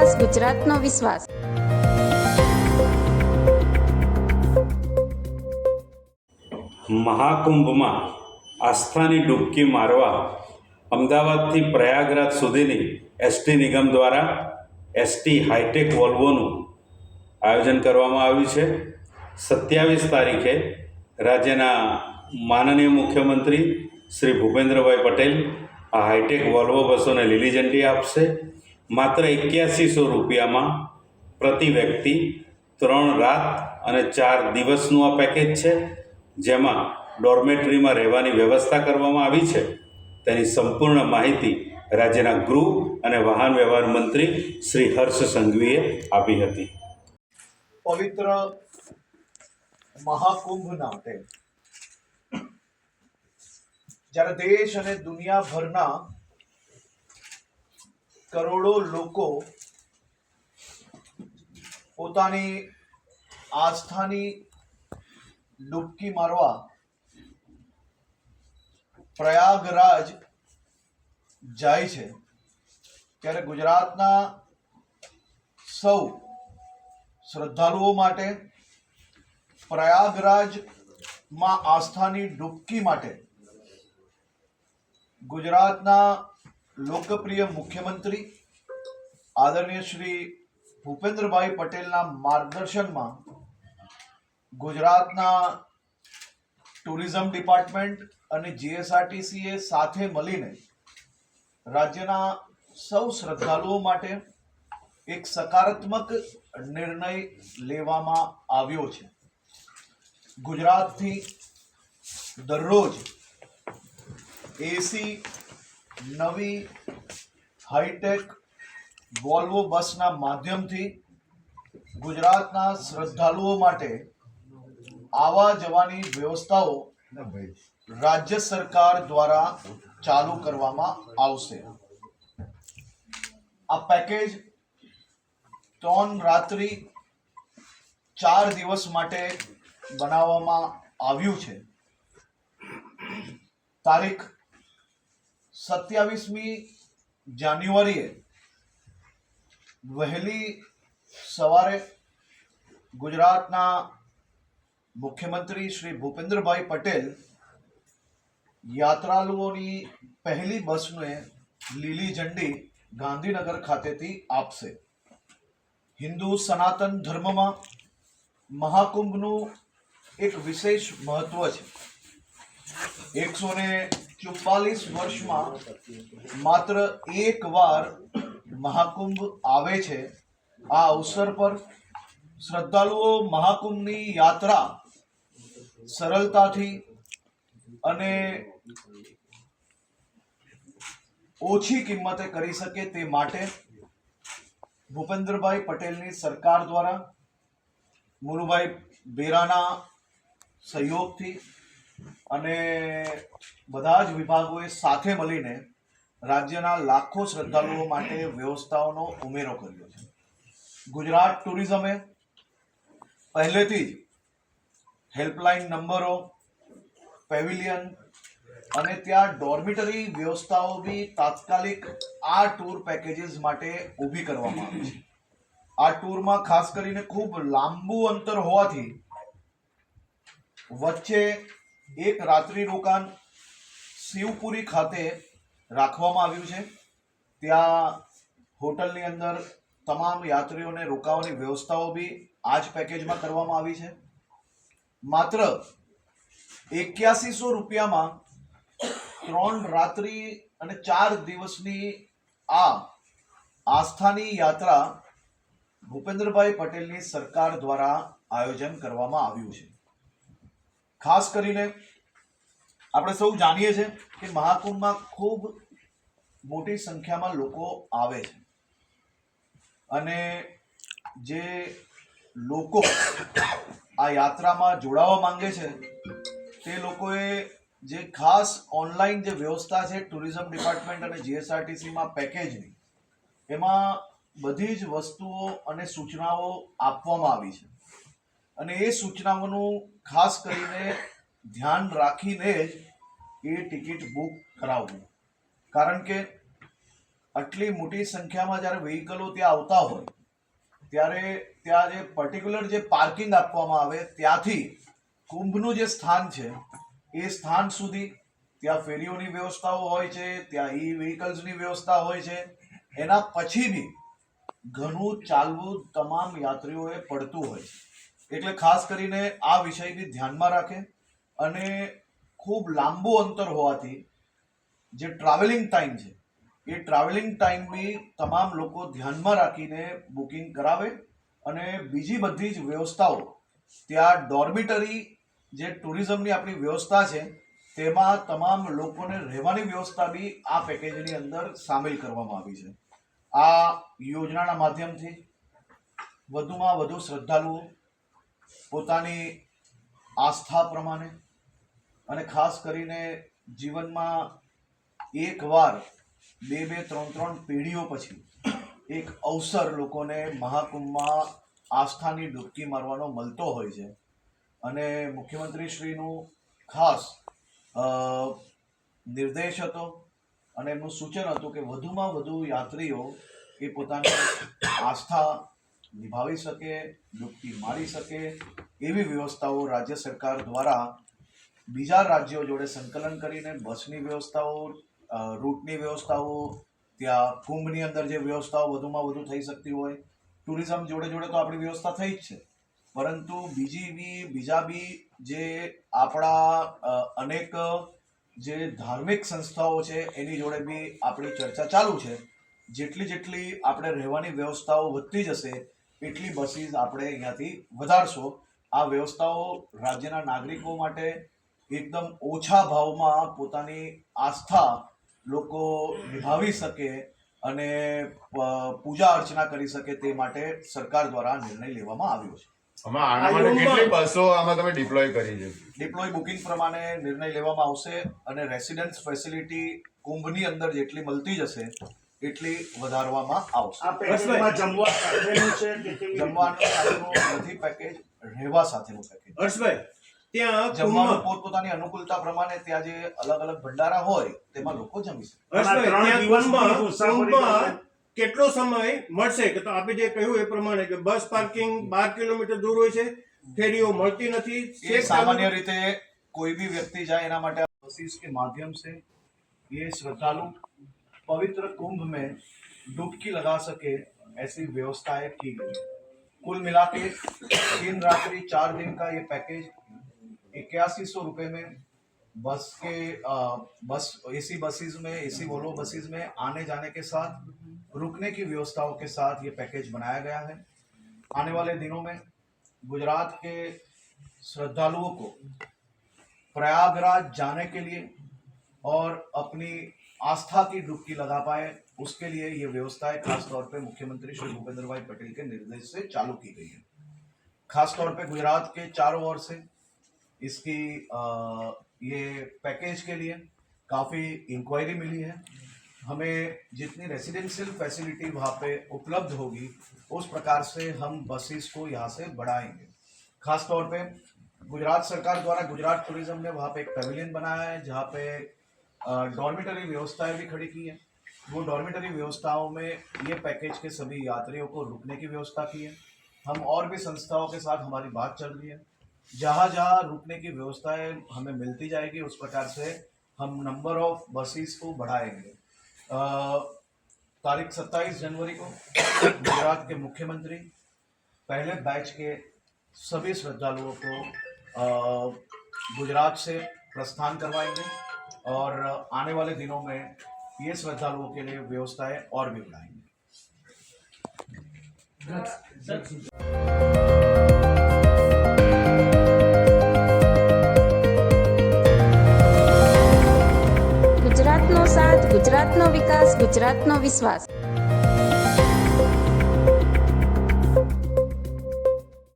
વિશ્વાસ, ગુજરાતનો વિશ્વાસ. મહાકુંભમાં આસ્થાની ડૂબકી મારવા અમદાવાદથી પ્રયાગરાજ સુધીની એસટી નિગમ દ્વારા એસટી હાઈટેક વોલ્વોનું આયોજન કરવામાં આવ્યું છે. 27 તારીખે રાજ્યના માનનીય મુખ્યમંત્રી શ્રી ભૂપેન્દ્રભાઈ પટેલ આ હાઈટેક વોલ્વો બસોને લીલી ઝંડી આપશે. માત્ર 8100 રૂપિયામાં પ્રતિ વ્યક્તિ 3 રાત અને 4 દિવસનું આ પેકેજ છે, જેમાં ડોર્મેટરીમાં રહેવાની વ્યવસ્થા કરવામાં આવી છે. તેની સંપૂર્ણ માહિતી રાજ્યના ગૃહ અને વાહન વ્યવહાર મંત્રી શ્રી હર્ષ સંઘવીએ આપી હતી. પવિત્ર મહાકુંભ નાટે જ્યારે દેશ અને દુનિયાભરના કરોડો લોકો પોતાની આસ્થાની ડૂબકી મારવા પ્રયાગરાજ જાય છે, ત્યારે ગુજરાતના સૌ શ્રદ્ધાળુઓ માટે પ્રયાગરાજમાં આસ્થાની ડૂબકી માટે ગુજરાતના લોકપ્રિય મુખ્યમંત્રી આદરણીય શ્રી ભૂપેન્દ્રભાઈ પટેલના માર્ગદર્શનમાં ગુજરાતના ટુરિઝમ ડિપાર્ટમેન્ટ અને જીએસઆરટીસીએ સાથે મળીને રાજ્યના સૌ શ્રદ્ધાળુઓ માટે એક સકારાત્મક નિર્ણય લેવામાં આવ્યો છે. ગુજરાતથી દરરોજ એસી નવી હાઈટેક વોલ્વો બસના માધ્યમથી ગુજરાતના શ્રદ્ધાળુઓ માટે આવવા જવાની વ્યવસ્થાઓ રાજ્ય સરકાર દ્વારા ચાલુ કરવામાં આવશે. આ પેકેજ 3 રાત્રિ 4 દિવસ માટે બનાવવામાં આવ્યું છે. તારીખ 27મી જાન્યુઆરીએ વહેલી સવારે ગુજરાતના મુખ્યમંત્રી શ્રી ભૂપેન્દ્રભાઈ પટેલ યાત્રાળુઓની પહેલી બસને લીલી ઝંડી ગાંધીનગર ખાતેથી આપશે. હિન્દુ સનાતન ધર્મમાં મહાકુંભનું એક વિશેષ મહત્વ છે. 144 વર્ષમાં માત્ર એક વાર મહાકુંભ આવે છે. આ અવસર પર શ્રદ્ધાળુઓ મહાકુંભની યાત્રા સરળતાથી અને ઓછી કિંમતે કરી શકે તે માટે ભૂપેન્દ્રભાઈ પટેલની સરકાર દ્વારા મુરુભાઈ બેરાના સહયોગથી અને બધા જ વિભાગોએ સાથે મળીને રાજ્યના લાખો શ્રદ્ધાળુઓ માટે વ્યવસ્થાઓનો ઉમેરો કર્યો છે. ગુજરાત ટુરિઝમે પહેલેથી જ હેલ્પલાઇન નંબરો, પેવિલિયન અને ત્યાં ડોર્મિટરી વ્યવસ્થાઓ બી તાત્કાલિક આ ટૂર પેકેજીસ માટે ઊભી કરવામાં આવી છે. આ ટૂરમાં ખાસ કરીને ખૂબ લાંબુ અંતર હોવાથી વચ્ચે એક રાત્રિ રોકાણ શિવપુરી ખાતે રાખવામાં આવ્યું છે. ત્યાં હોટલની અંદર તમામ યાત્રીઓને રોકાવાની વ્યવસ્થાઓ બી આ જ પેકેજમાં કરવામાં આવી છે. માત્ર 8100 રૂપિયામાં 3 રાત્રિ અને 4 દિવસની આ આસ્થાની યાત્રા ભૂપેન્દ્રભાઈ પટેલની સરકાર દ્વારા આયોજન કરવામાં આવ્યું છે. ખાસ કરીને આપણે સૌ જાણીએ છીએ કે મહાકુંભમાં ખૂબ મોટી સંખ્યામાં લોકો આવે છે અને જે લોકો આ યાત્રામાં જોડાવા માંગે છે તે લોકોએ જે ખાસ ઓનલાઈન જે વ્યવસ્થા છે ટુરિઝમ ડિપાર્ટમેન્ટ અને જીએસઆરટીસીમાં પેકેજની, એમાં બધી જ વસ્તુઓ અને સૂચનાઓ આપવામાં આવી છે અને એ સૂચનાઓનું ખાસ કરીને ધ્યાન રાખીને જ એ ટિકિટ બુક કરાવવું. કારણ કે આટલી મોટી સંખ્યામાં જ્યારે વ્હીકલો ત્યાં આવતા હોય ત્યારે ત્યાં જે પર્ટિક્યુલર જે પાર્કિંગ આપવામાં આવે ત્યાંથી કુંભનું જે સ્થાન છે એ સ્થાન સુધી ત્યાં ફેરીઓની વ્યવસ્થાઓ હોય છે, ત્યાં ઈ વ્હીકલ્સની વ્યવસ્થા હોય છે. એના પછી બી ઘણું ચાલવું તમામ યાત્રીઓએ પડતું હોય છે. એટલે ખાસ કરીને આ વિષય બી ધ્યાનમાં રાખે અને ખૂબ લાંબુ અંતર હોવાથી જે ટ્રાવેલિંગ ટાઈમ છે એ ટ્રાવેલિંગ ટાઈમ બી તમામ લોકો ધ્યાનમાં રાખીને બુકિંગ કરાવે. અને બીજી બધી જ વ્યવસ્થાઓ ત્યાં ડોર્મિટરી જે ટુરિઝમની આપણી વ્યવસ્થા છે તેમાં તમામ લોકોને રહેવાની વ્યવસ્થા બી આ પેકેજની અંદર સામેલ કરવામાં આવી છે. આ યોજનાના માધ્યમથી વધુમાં વધુ શ્રદ્ધાળુઓ પોતાની આસ્થા પ્રમાણે અને ખાસ કરીને જીવનમાં એકવાર બે ત્રણ પેઢીઓ પછી એક અવસર લોકોને મહાકુંભમાં આસ્થાની ડૂબકી મારવાનો મળતો હોય છે. અને મુખ્યમંત્રીશ્રીનું ખાસ નિર્દેશ હતો અને એમનું સૂચન હતું કે વધુમાં વધુ યાત્રીઓ એ પોતાની આસ્થા નિભાવી શકે, ડૂબકી મારી શકે એવી વ્યવસ્થાઓ રાજ્ય સરકાર દ્વારા બીજા રાજ્યો જોડે સંકલન કરીને બસની વ્યવસ્થાઓ, રૂટની વ્યવસ્થાઓ, ત્યાં કુંભની અંદર જે વ્યવસ્થાઓ વધુમાં વધુ થઈ શકતી હોય, ટુરિઝમ જોડે જોડે તો આપણી વ્યવસ્થા થઈ જ છે, પરંતુ બીજા બી જે આપણા અનેક જે ધાર્મિક સંસ્થાઓ છે એની જોડે બી આપણી ચર્ચા ચાલુ છે. જેટલી આપણે રહેવાની વ્યવસ્થાઓ વધતી જશે એટલી બસીસ આપણે અહીંયાથી વધારશો. આ વ્યવસ્થાઓ રાજ્યના નાગરિકો માટે એકદમ ઓછા ભાવમાં પોતાની આસ્થા લોકો નિભાવી શકે અને પૂજા અર્ચના કરી શકે તે માટે સરકાર દ્વારા નિર્ણય લેવામાં આવ્યો છે. કેટલી બસો આમાં તમે ડિપ્લોય કરી છે? ડિપ્લોય બુકિંગ પ્રમાણે નિર્ણય લેવામાં આવશે અને રેસિડેન્સ ફેસિલિટી કુંભની અંદર જેટલી મળતી જશે એટલી વધારવામાં આવશે. આ પેકેજમાં જમવા સાથેનું છે કે કેવી જમવાનું સાથેનું નથી પેકેજ, રહેવા સાથેનું પેકેજ. હર્ષભાઈ, ત્યાં જમવાનું પોતપોતાની અનુકૂળતા પ્રમાણે ત્યાં જે અલગ અલગ ભંડારા હોય તેમાં લોકો જમી શકે. હર્ષભાઈ, ત્યાં કુંભમાં કેટલો સમય મળશે? કે તો આપણે જે કહ્યું એ પ્રમાણે કે બસ પાર્કિંગ 12 કિલોમીટર દૂર હોય છે, ફેરીઓ મળતી નથી. ये सामान्य रीते कोई भी व्यक्ति जाए एना माटे बसीस के माध्यम से ये श्रद्धालु पवित्र कुंभ में डुबकी लगा सके ऐसी व्यवस्थाएं की गई. कुल मिला के 3 रात्रि 4 दिन का ये पैकेज 8100 रुपये में बस एसी बसेस में, एसी वोल्वो बसेस में आने जाने के साथ रुकने की व्यवस्थाओं के साथ ये पैकेज बनाया गया है. आने वाले दिनों में गुजरात के श्रद्धालुओं को प्रयागराज जाने के लिए और अपनी आस्था की डुबकी लगा पाए उसके लिए ये व्यवस्थाएं खास तौर पे मुख्यमंत्री श्री भूपेंद्र भाई पटेल के निर्देश से चालू की गई है. खास तौर पे गुजरात के चारों ओर से इसकी ये पैकेज के लिए काफ़ी इंक्वायरी मिली है. हमें जितनी रेसिडेंशियल फैसिलिटी वहाँ पे उपलब्ध होगी उस प्रकार से हम बसेस को यहाँ से बढ़ाएंगे. खास तौर पे गुजरात सरकार द्वारा गुजरात टूरिज्म ने वहाँ पे एक पेविलियन बनाया है जहाँ पे डॉर्मिटरी व्यवस्थाएं भी खड़ी की है. वो डॉर्मिटरी व्यवस्थाओं में ये पैकेज के सभी यात्रियों को रुकने की व्यवस्था की है. हम और भी संस्थाओं के साथ हमारी बात चल रही है. जहाँ जहाँ रुकने की व्यवस्थाएं हमें मिलती जाएगी उस प्रकार से हम नंबर ऑफ बसेस को बढ़ाएंगे. तारीख 27 जनवरी को गुजरात के मुख्यमंत्री पहले बैच के सभी श्रद्धालुओं को गुजरात से प्रस्थान करवाएंगे और आने वाले दिनों में ये श्रद्धालुओं के लिए व्यवस्थाएं और भी बढ़ाएंगे. ગુજરાતનો સાથ, ગુજરાતનો વિકાસ, ગુજરાતનો વિશ્વાસ.